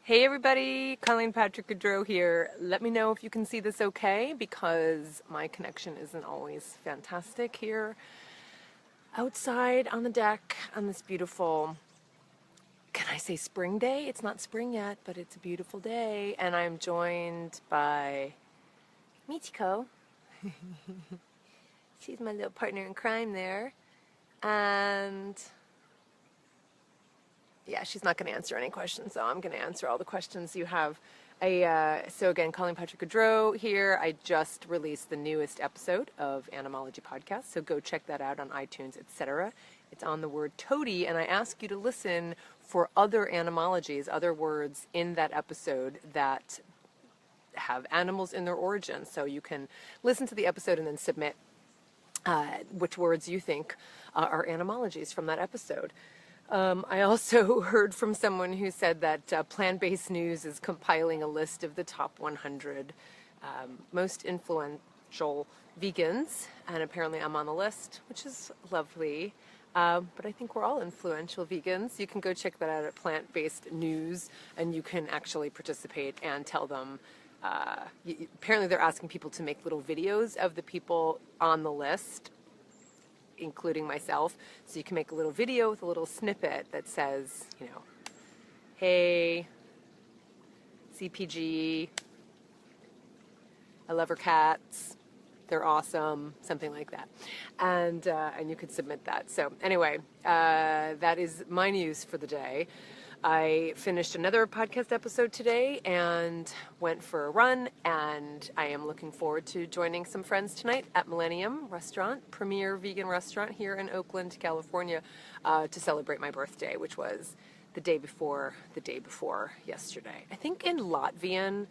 Hey everybody, Colleen Patrick-Goudreau here. Let me know if you can see this okay because my connection isn't always fantastic here. Outside on the deck on this beautiful, can I say spring day? It's not spring yet, but it's a beautiful day. And I'm joined by Michiko. She's my little partner in crime there. And yeah, she's not going to answer any questions, so I'm going to answer all the questions you have. So again, Colleen Patrick-Goudreau here. I just released the newest episode of Animology Podcast, so go check that out on iTunes, etc. It's on the word toady, and I ask you to listen for other animologies, other words in that episode that have animals in their origin. So you can listen to the episode and then submit which words you think are animologies from that episode. I also heard from someone who said that Plant-Based News is compiling a list of the top 100 most influential vegans, and apparently I'm on the list, which is lovely. But I think we're all influential vegans. You can go check that out at Plant-Based News, and you can actually participate and tell them. Apparently they're asking people to make little videos of the people on the list, including myself, so you can make a little video with a little snippet that says, you know, hey, CPG, I love her cats, they're awesome, something like that, and you could submit that. So anyway, that is my news for the day. I finished another podcast episode today and went for a run, and I am looking forward to joining some friends tonight at Millennium Restaurant, premier vegan restaurant here in Oakland, California, to celebrate my birthday, which was the day before yesterday. I think Latvian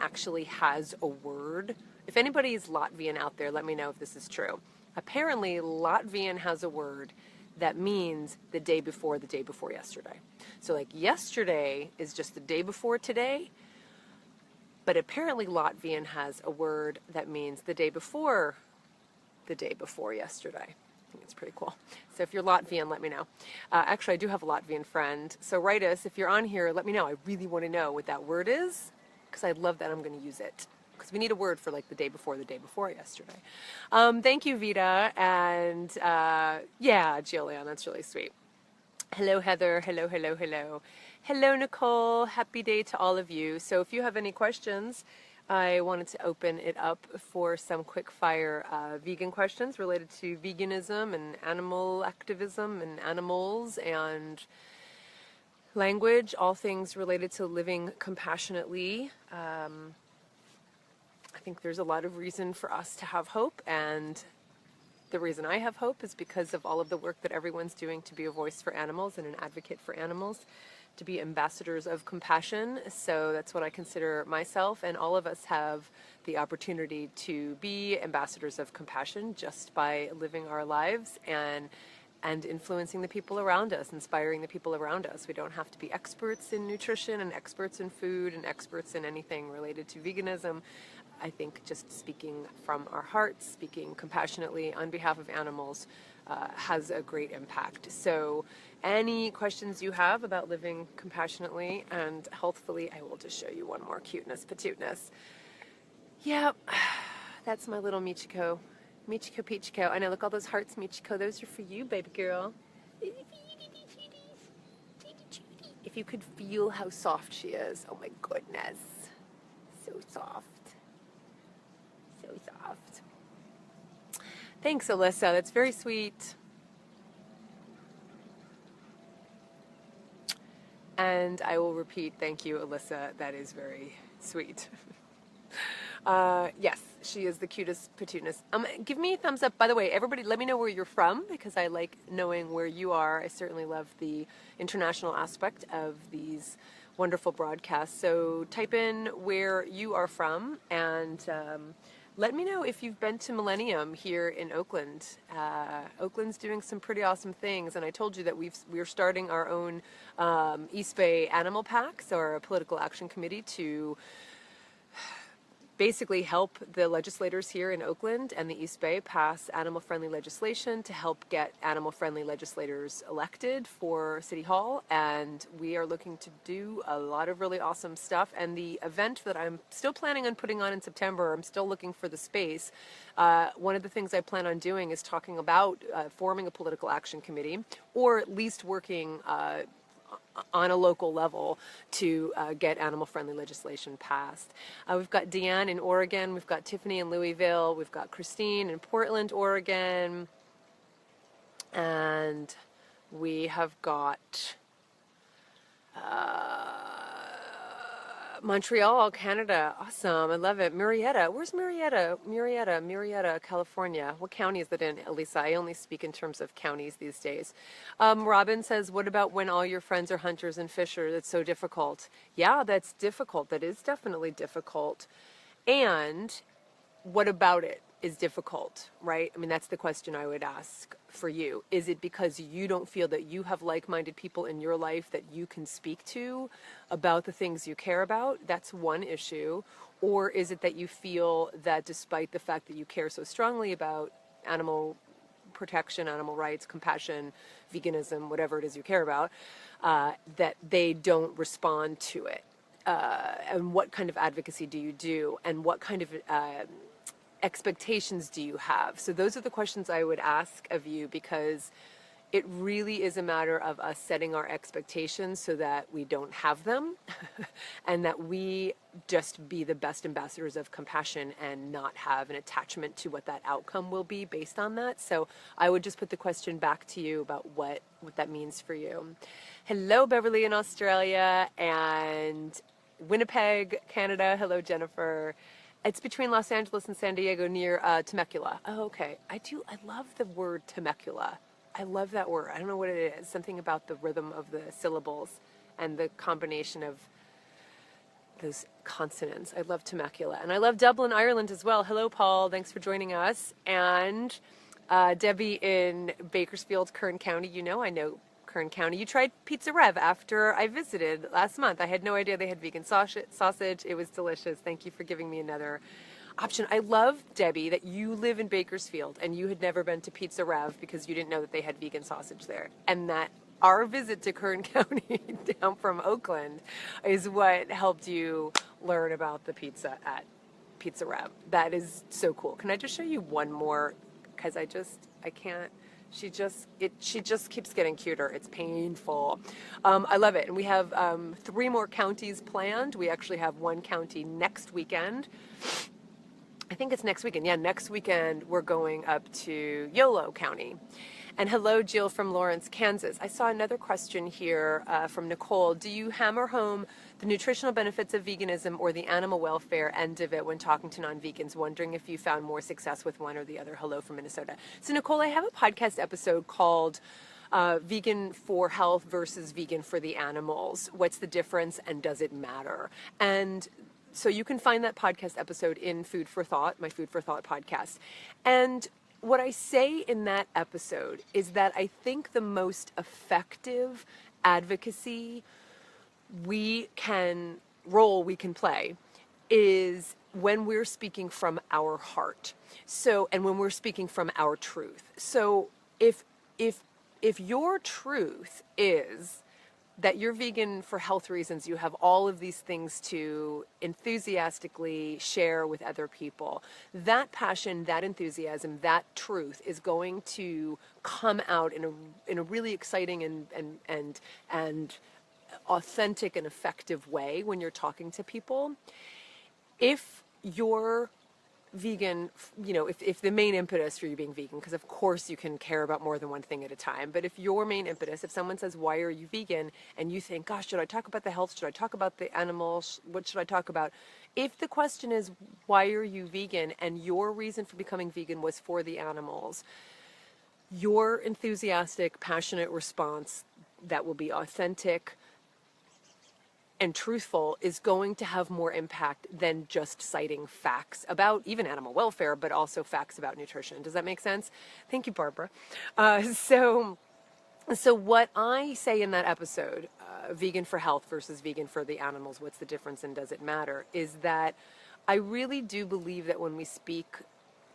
actually has a word. If anybody is Latvian out there, let me know if this is true. Apparently, Latvian has a word that means the day before yesterday. So like yesterday is just the day before today, but apparently Latvian has a word that means the day before yesterday. I think it's pretty cool. So if you're Latvian, let me know. Actually, I do have a Latvian friend, so write us. If you're on here, let me know. I really want to know what that word is, because I love that I'm going to use it. Because we need a word for like the day before yesterday. Thank you, Vita, and yeah, Jillian, that's really sweet. Hello, Heather. Hello. Hello, Nicole. Happy day to all of you. So if you have any questions, I wanted to open it up for some quick fire vegan questions related to veganism and animal activism and animals and language, all things related to living compassionately. I think there's a lot of reason for us to have hope, and the reason I have hope is because of all of the work that everyone's doing to be a voice for animals and an advocate for animals, to be ambassadors of compassion. So that's what I consider myself, and all of us have the opportunity to be ambassadors of compassion just by living our lives and influencing the people around us, inspiring the people around us. We don't have to be experts in nutrition and experts in food and experts in anything related to veganism. I think just speaking from our hearts, speaking compassionately on behalf of animals has a great impact. So any questions you have about living compassionately and healthfully, I will just show you one more cuteness patooteness. Yep, that's my little Michiko. Michiko Peachiko. I know, look, all those hearts, Michiko. Those are for you, baby girl. If you could feel how soft she is. Oh my goodness. So soft. So soft. Thanks, Alyssa. That's very sweet. And I will repeat, thank you, Alyssa. That is very sweet. Yes, she is the cutest patooteness. Give me a thumbs up. By the way, everybody, let me know where you're from, because I like knowing where you are. I certainly love the international aspect of these wonderful broadcasts. So type in where you are from, and let me know if you've been to Millennium here in Oakland. Oakland's doing some pretty awesome things, and I told you that we're starting our own East Bay Animal PAC, so our political action committee, to basically help the legislators here in Oakland and the East Bay pass animal-friendly legislation to help get animal-friendly legislators elected for City Hall. And we are looking to do a lot of really awesome stuff. And the event that I'm still planning on putting on in September, I'm still looking for the space. One of the things I plan on doing is talking about forming a political action committee, or at least working on a local level to get animal-friendly legislation passed. We've got Deanne in Oregon, we've got Tiffany in Louisville, we've got Christine in Portland, Oregon, and we have got Montreal, Canada. Awesome. I love it. Murrieta. Where's Murrieta? Murrieta, California. What county is it in, Elisa? I only speak in terms of counties these days. Robin says, what about when all your friends are hunters and fishers? It's so difficult. Yeah, that's difficult. That is definitely difficult. And what about it is difficult, right? I mean, that's the question I would ask for you. Is it because you don't feel that you have like-minded people in your life that you can speak to about the things you care about? That's one issue. Or is it that you feel that despite the fact that you care so strongly about animal protection, animal rights, compassion, veganism, whatever it is you care about, that they don't respond to it? And what kind of advocacy do you do? And what kind of expectations do you have? So those are the questions I would ask of you, because it really is a matter of us setting our expectations so that we don't have them and that we just be the best ambassadors of compassion and not have an attachment to what that outcome will be based on that. So I would just put the question back to you about what that means for you. Hello, Beverly in Australia, and Winnipeg, Canada. Hello, Jennifer. It's between Los Angeles and San Diego near Temecula. Oh, okay. I love the word Temecula. I love that word. I don't know what it is. Something about the rhythm of the syllables and the combination of those consonants. I love Temecula. And I love Dublin, Ireland as well. Hello, Paul. Thanks for joining us. And Debbie in Bakersfield, Kern County. You know, I know Kern County. You tried Pizza Rev after I visited last month. I had no idea they had vegan sausage. It was delicious. Thank you for giving me another option. I love, Debbie, that you live in Bakersfield and you had never been to Pizza Rev because you didn't know that they had vegan sausage there. And that our visit to Kern County down from Oakland is what helped you learn about the pizza at Pizza Rev. That is so cool. Can I just show you one more? Because I can't. She just keeps getting cuter. It's painful. I love it. And we have 3 more counties planned. We actually have one county next weekend. I think it's next weekend. Yeah, next weekend we're going up to Yolo County. And hello, Jill from Lawrence, Kansas. I saw another question here from Nicole. Do you hammer home the nutritional benefits of veganism or the animal welfare end of it when talking to non-vegans? Wondering if you found more success with one or the other. Hello from Minnesota. So Nicole, I have a podcast episode called Vegan for Health versus Vegan for the Animals. What's the difference and does it matter? And so you can find that podcast episode in Food for Thought, my Food for Thought podcast. And what I say in that episode is that I think the most effective advocacy we can play is when we're speaking from our heart. So, and when we're speaking from our truth. So if your truth is that you're vegan for health reasons, you have all of these things to enthusiastically share with other people, that passion, that enthusiasm, that truth is going to come out in a really exciting and authentic and effective way when you're talking to people. If you're vegan, you know, if the main impetus for you being vegan, because of course you can care about more than one thing at a time, but if your main impetus, if someone says, why are you vegan? And you think, gosh, should I talk about the health? Should I talk about the animals? What should I talk about? If the question is, why are you vegan? And your reason for becoming vegan was for the animals, your enthusiastic, passionate response that will be authentic and truthful is going to have more impact than just citing facts about even animal welfare, but also facts about nutrition. Does that make sense? Thank you, Barbara. So what I say in that episode, vegan for health versus vegan for the animals, what's the difference and does it matter, is that I really do believe that when we speak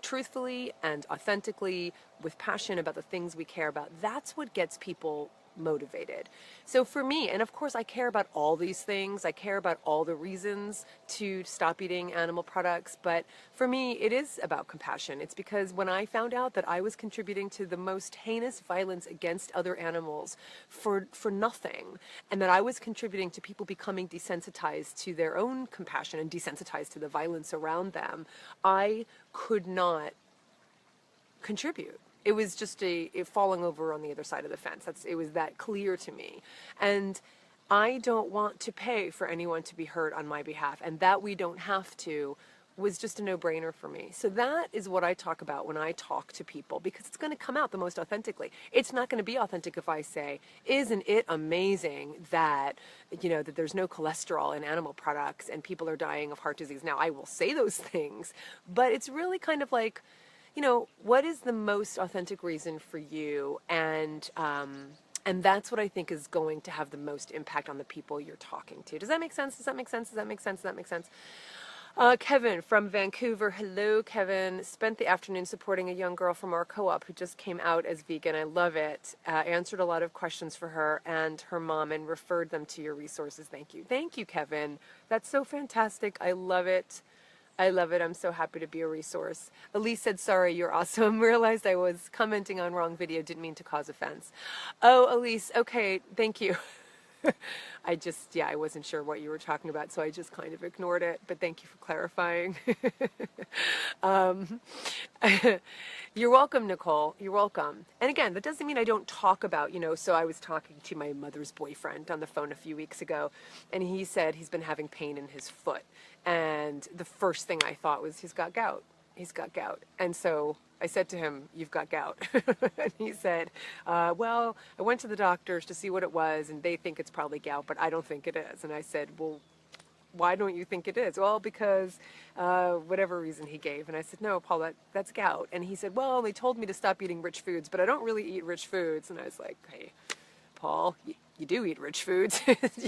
truthfully and authentically with passion about the things we care about, that's what gets people motivated. So for me, and of course I care about all these things, I care about all the reasons to stop eating animal products, but for me it is about compassion. It's because when I found out that I was contributing to the most heinous violence against other animals for nothing, and that I was contributing to people becoming desensitized to their own compassion and desensitized to the violence around them, I could not contribute. It was just it falling over on the other side of the fence. It was that clear to me. And I don't want to pay for anyone to be hurt on my behalf. And that we don't have to was just a no-brainer for me. So that is what I talk about when I talk to people, because it's going to come out the most authentically. It's not going to be authentic if I say, isn't it amazing that, that there's no cholesterol in animal products and people are dying of heart disease. Now, I will say those things, but it's really kind of like, what is the most authentic reason for you? And that's what I think is going to have the most impact on the people you're talking to. Does that make sense? Does that make sense? Does that make sense? Does that make sense? Kevin from Vancouver. Hello, Kevin. Spent the afternoon supporting a young girl from our co-op who just came out as vegan. I love it. Answered a lot of questions for her and her mom and referred them to your resources. Thank you. Thank you, Kevin. That's so fantastic. I love it. I love it. I'm so happy to be a resource. Elise said, sorry, you're awesome. Realized I was commenting on wrong video. Didn't mean to cause offense. Oh, Elise. Okay. Thank you. I wasn't sure what you were talking about, so I just kind of ignored it, but thank you for clarifying. You're welcome, Nicole. You're welcome. And again, that doesn't mean I don't talk about, so I was talking to my mother's boyfriend on the phone a few weeks ago, and he said he's been having pain in his foot. And the first thing I thought was he's got gout. He's got gout. And so I said to him, you've got gout. And he said, well, I went to the doctors to see what it was, and they think it's probably gout, but I don't think it is. And I said, well, why don't you think it is? Well, because whatever reason he gave. And I said, no, Paul, that's gout. And he said, well, they told me to stop eating rich foods, but I don't really eat rich foods. And I was like, hey, Paul, you do eat rich foods.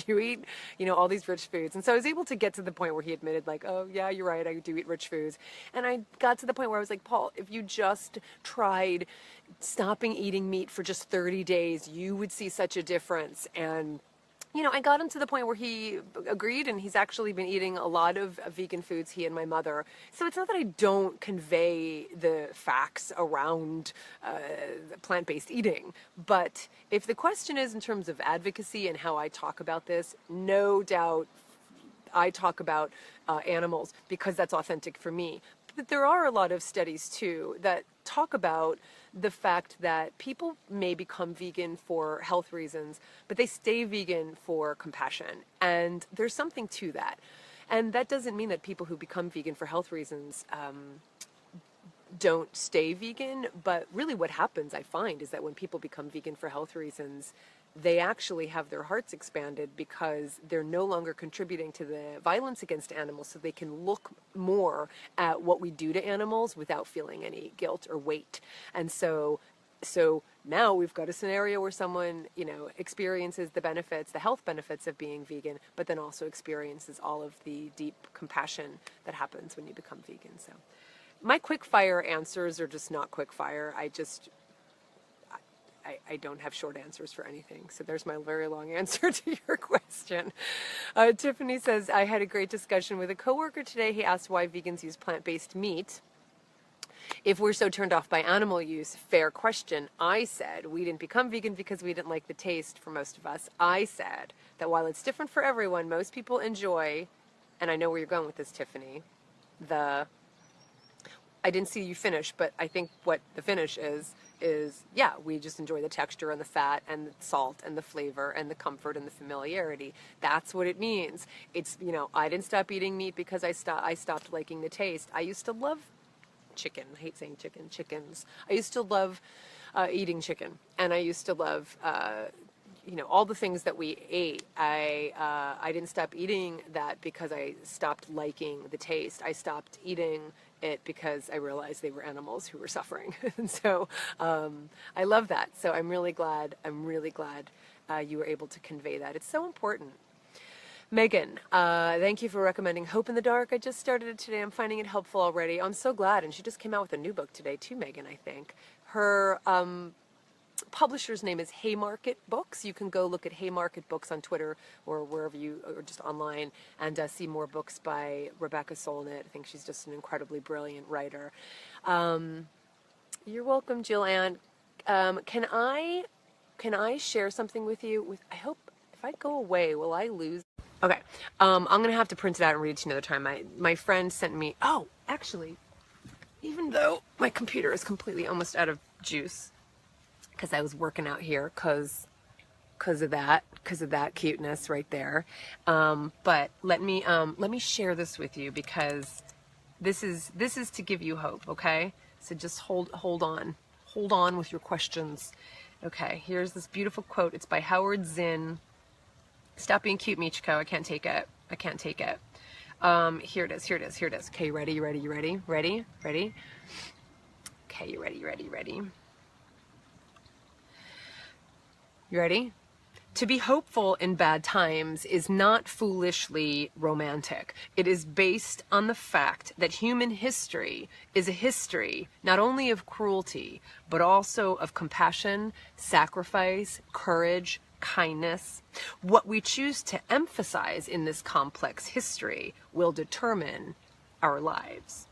You eat, all these rich foods. And so I was able to get to the point where he admitted, like, oh, yeah, you're right, I do eat rich foods. And I got to the point where I was like, Paul, if you just tried stopping eating meat for just 30 days, you would see such a difference. And I got him to the point where he agreed, and he's actually been eating a lot of vegan foods, he and my mother. So it's not that I don't convey the facts around plant-based eating, but if the question is in terms of advocacy and how I talk about this, no doubt I talk about animals because that's authentic for me. But there are a lot of studies, too, that talk about the fact that people may become vegan for health reasons, but they stay vegan for compassion. And there's something to that. And that doesn't mean that people who become vegan for health reasons don't stay vegan. But really what happens, I find, is that when people become vegan for health reasons, they actually have their hearts expanded because they're no longer contributing to the violence against animals, so they can look more at what we do to animals without feeling any guilt or weight. And so now we've got a scenario where someone, experiences the benefits, the health benefits of being vegan, but then also experiences all of the deep compassion that happens when you become vegan. So my quick fire answers are just not quick fire. I don't have short answers for anything. So there's my very long answer to your question. Tiffany says, I had a great discussion with a coworker today. He asked why vegans use plant-based meat if we're so turned off by animal use. Fair question. I said we didn't become vegan because we didn't like the taste for most of us. I said that while it's different for everyone, most people enjoy, and I know where you're going with this, Tiffany, I didn't see you finish, but I think what the finish is, yeah, we just enjoy the texture and the fat and the salt and the flavor and the comfort and the familiarity. That's what it means. It's, I didn't stop eating meat because I stopped liking the taste. I used to love chicken. I hate saying chickens. I used to love eating chicken, and I used to love all the things that we ate. I didn't stop eating that because I stopped liking the taste. I stopped eating it because I realized they were animals who were suffering. And so I love that. So I'm really glad you were able to convey that. It's so important. Megan, thank you for recommending Hope in the Dark. I just started it today. I'm finding it helpful already. I'm so glad. And she just came out with a new book today too, Megan, I think. Her publisher's name is Haymarket Books. You can go look at Haymarket Books on Twitter or wherever or just online, and see more books by Rebecca Solnit. I think she's just an incredibly brilliant writer. You're welcome, Jill Ann. Can I share something with you? I hope if I go away, will I lose? Okay, I'm gonna have to print it out and read it to you another time. My friend sent me. Oh, actually, even though my computer is completely almost out of juice, because I was working out here, because of that cuteness right there. But let me share this with you, because this is to give you hope. Okay, so just hold on with your questions. Okay, here's this beautiful quote. It's by Howard Zinn. Stop being cute, Michiko. I can't take it. Here it is. Okay, you ready? Okay, you ready? You ready? To be hopeful in bad times is not foolishly romantic. It is based on the fact that human history is a history not only of cruelty, but also of compassion, sacrifice, courage, kindness. What we choose to emphasize in this complex history will determine our lives.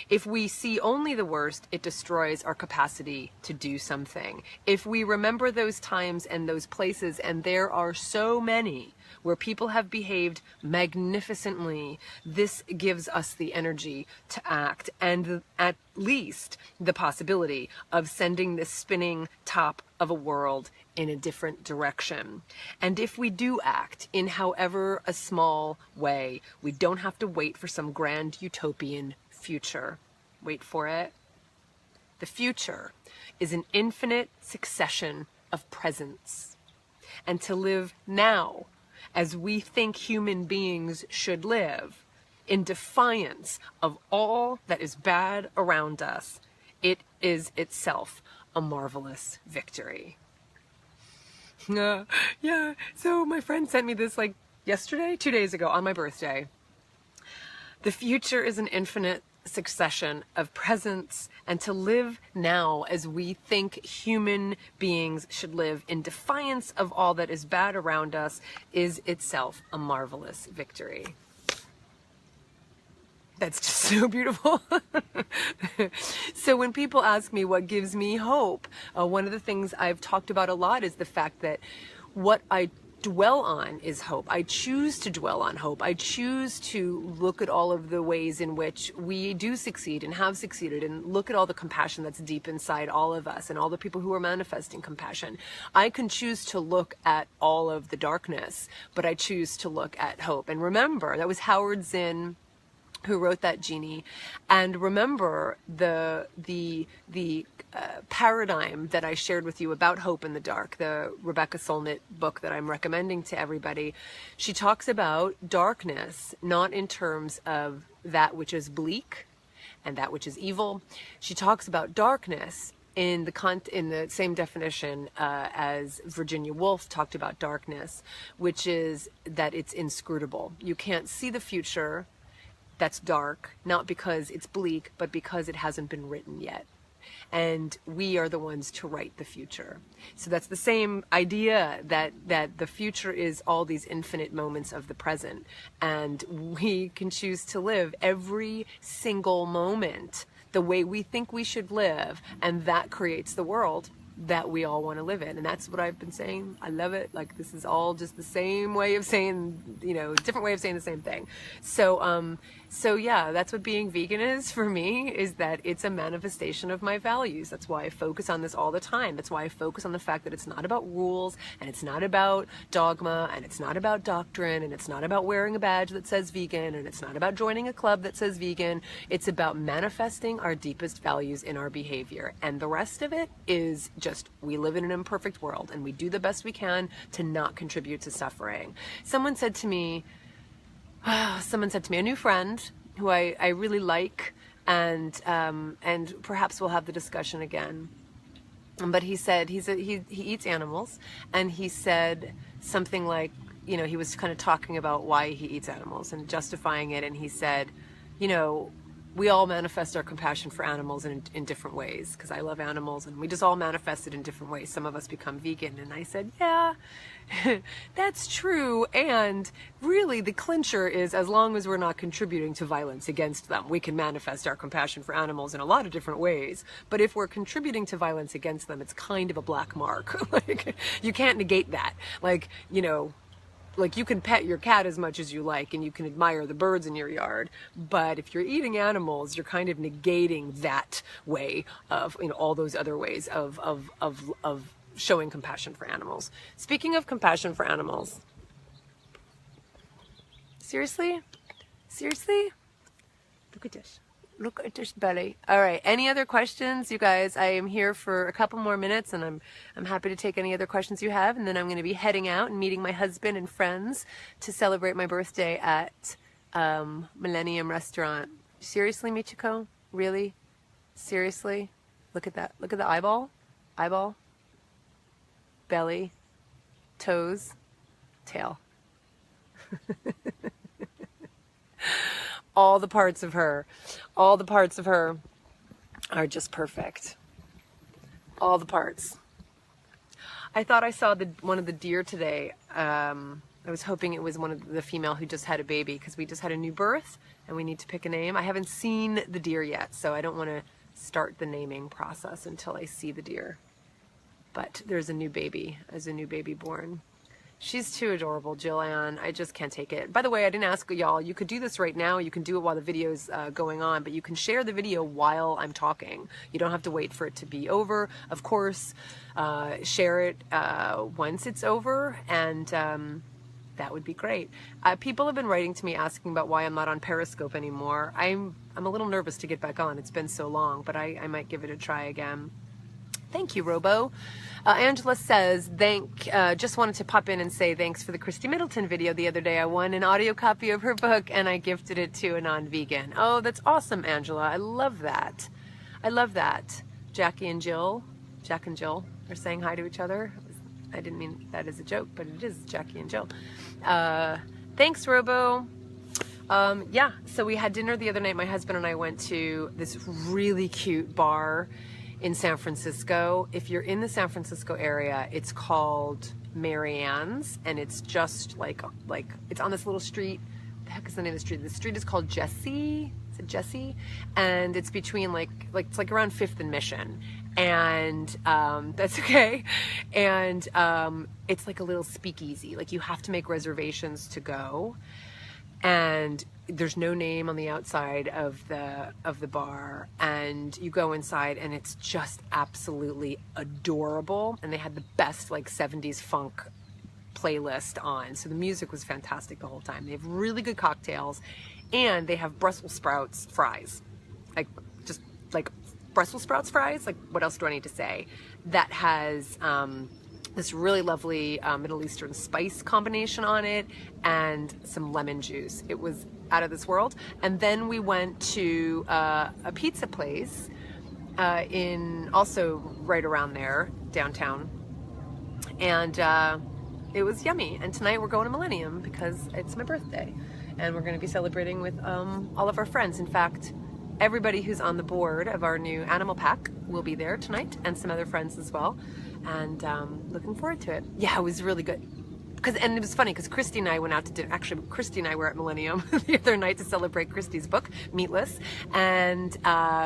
If we see only the worst, it destroys our capacity to do something. If we remember those times and those places, and there are so many where people have behaved magnificently, this gives us the energy to act, and at least the possibility of sending this spinning top of a world in a different direction. And if we do act in however a small way, we don't have to wait for some grand utopian future. Wait for it. The future is an infinite succession of presents. And to live now as we think human beings should live, in defiance of all that is bad around us, it is itself a marvelous victory. Yeah, so my friend sent me this like yesterday, 2 days ago, on my birthday. The future is an infinite succession of presents, and to live now as we think human beings should live in defiance of all that is bad around us is itself a marvelous victory. That's just so beautiful. So when people ask me what gives me hope, one of the things I've talked about a lot is the fact that what I dwell on is hope. I choose to dwell on hope. I choose to look at all of the ways in which we do succeed and have succeeded, and look at all the compassion that's deep inside all of us and all the people who are manifesting compassion. I can choose to look at all of the darkness, but I choose to look at hope. And remember, that was Howard Zinn who wrote that, Jeannie. And remember the paradigm that I shared with you about Hope in the Dark, the Rebecca Solnit book that I'm recommending to everybody. She talks about darkness not in terms of that which is bleak and that which is evil. She talks about darkness in the same definition as Virginia Woolf talked about darkness, which is that it's inscrutable. You can't see the future. That's dark, not because it's bleak, but because it hasn't been written yet. And we are the ones to write the future. So that's the same idea, that the future is all these infinite moments of the present. And we can choose to live every single moment the way we think we should live. And that creates the world that we all want to live in. And that's what I've been saying. I love it. Like, this is all just the same way of saying, different way of saying the same thing. So yeah, that's what being vegan is for me, is that it's a manifestation of my values. That's why I focus on this all the time. That's why I focus on the fact that it's not about rules, and it's not about dogma, and it's not about doctrine, and it's not about wearing a badge that says vegan, and it's not about joining a club that says vegan. It's about manifesting our deepest values in our behavior. And the rest of it is just, we live in an imperfect world, and we do the best we can to not contribute to suffering. Someone said to me, a new friend who I really like, and perhaps we'll have the discussion again. But he said he eats animals, and he said something like, you know, he was kind of talking about why he eats animals and justifying it. And he said, you know, we all manifest our compassion for animals in different ways, because I love animals, and we just all manifest it in different ways. Some of us become vegan. And I said, yeah, that's true. And really the clincher is, as long as we're not contributing to violence against them, we can manifest our compassion for animals in a lot of different ways. But if we're contributing to violence against them, it's kind of a black mark. Like, you can't negate that. Like, you know, like, you can pet your cat as much as you like, and you can admire the birds in your yard, but if you're eating animals, you're kind of negating that way of, you know, all those other ways of showing compassion for animals. Speaking of compassion for animals, seriously, look at this. Look at this belly. All right. Any other questions, you guys? I am here for a couple more minutes, and I'm happy to take any other questions you have. And then I'm going to be heading out and meeting my husband and friends to celebrate my birthday at Millennium Restaurant. Seriously, Michiko? Really? Seriously? Look at that. Look at the eyeball. Eyeball. Belly. Toes. Tail. All the parts of her are just perfect. All the parts. I thought I saw one of the deer today. I was hoping it was one of the female who just had a baby, because we just had a new birth and we need to pick a name. I haven't seen the deer yet, so I don't want to start the naming process until I see the deer. But there's a new baby. There's a new baby born. She's too adorable, Jillian. I just can't take it. By the way, I didn't ask y'all. You could do this right now. You can do it while the video's going on, but you can share the video while I'm talking. You don't have to wait for it to be over. Of course, share it once it's over, and that would be great. People have been writing to me asking about why I'm not on Periscope anymore. I'm a little nervous to get back on. It's been so long, but I might give it a try again. Thank you, Robo. Angela says, just wanted to pop in and say thanks for the Christy Middleton video the other day. I won an audio copy of her book, and I gifted it to a non-vegan. Oh, that's awesome, Angela. I love that. I love that. Jack and Jill are saying hi to each other. I didn't mean that as a joke, but it is Jackie and Jill. Thanks, Robo. Yeah, so we had dinner the other night. My husband and I went to this really cute bar in San Francisco. If you're in the San Francisco area, it's called Marianne's, and it's just like it's on this little street. What the heck is the name of the street? The street is called Jesse. Is it Jesse? And it's between it's like around 5th and Mission. And that's okay. And it's like a little speakeasy. Like, you have to make reservations to go. And there's no name on the outside of the bar, and you go inside and it's just absolutely adorable. And they had the best like 70s funk playlist on, so the music was fantastic the whole time. They have really good cocktails, and they have Brussels sprouts fries, like just like Brussels sprouts fries. Like, what else do I need to say? That has this really lovely Middle Eastern spice combination on it, and some lemon juice. It was out of this world. And then we went to a pizza place also right around there, downtown. And it was yummy. And tonight we're going to Millennium because it's my birthday. And we're going to be celebrating with all of our friends. In fact, everybody who's on the board of our new animal pack will be there tonight, and some other friends as well. And looking forward to it. Yeah, it was really good. And it was funny because Christy and I went out to dinner. Actually, Christy and I were at Millennium the other night to celebrate Christy's book, Meatless. And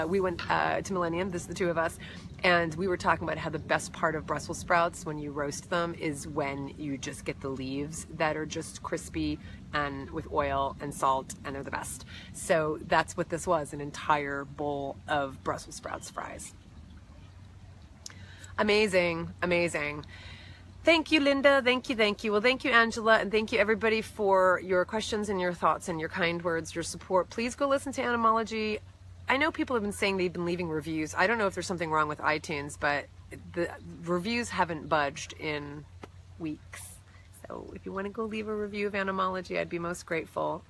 we went to Millennium, this is the two of us, and we were talking about how the best part of Brussels sprouts when you roast them is when you just get the leaves that are just crispy and with oil and salt, and they're the best. So that's what this was, an entire bowl of Brussels sprouts fries. Amazing, amazing. Thank you, Linda. Thank you, thank you. Well, thank you, Angela, and thank you, everybody, for your questions and your thoughts and your kind words, your support. Please go listen to Animology. I know people have been saying they've been leaving reviews. I don't know if there's something wrong with iTunes, but the reviews haven't budged in weeks. So if you want to go leave a review of Animology, I'd be most grateful.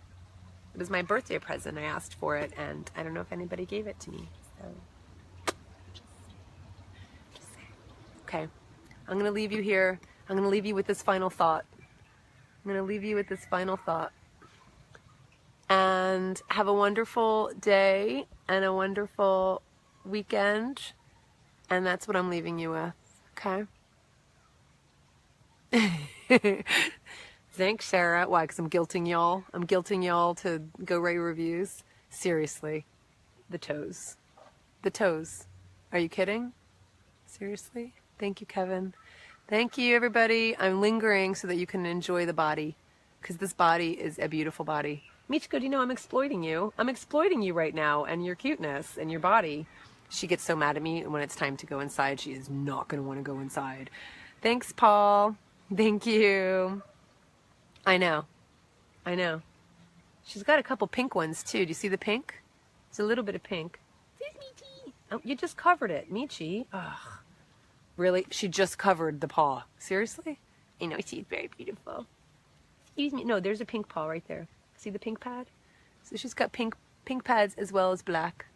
It was my birthday present. I asked for it, and I don't know if anybody gave it to me. So. Okay, I'm going to leave you here. I'm going to leave you with this final thought. I'm going to leave you with this final thought. And have a wonderful day and a wonderful weekend. And that's what I'm leaving you with. Okay? Thanks, Sarah. Why? Because I'm guilting y'all. I'm guilting y'all to go write reviews. Seriously. The toes. The toes. Are you kidding? Seriously? Thank you, Kevin. Thank you, everybody. I'm lingering so that you can enjoy the body. Because this body is a beautiful body. Michiko, do you know I'm exploiting you? I'm exploiting you right now and your cuteness and your body. She gets so mad at me, and when it's time to go inside, she is not going to want to go inside. Thanks, Paul. Thank you. I know. I know. She's got a couple pink ones, too. Do you see the pink? There's a little bit of pink. There's Michi. Oh, you just covered it, Michi. Ugh. Really? She just covered the paw. Seriously? I know, she's very beautiful. Excuse me. No, there's a pink paw right there. See the pink pad? So she's got pink pads as well as black.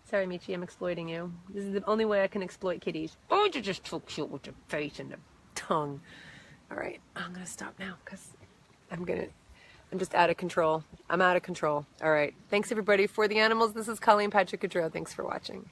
Sorry, Michi, I'm exploiting you. This is the only way I can exploit kitties. Oh, you're just so cute with the face and the tongue. All right, I'm going to stop now because I'm just out of control. I'm out of control. All right. Thanks, everybody. For the animals, this is Colleen Patrick-Goudreau. Thanks for watching.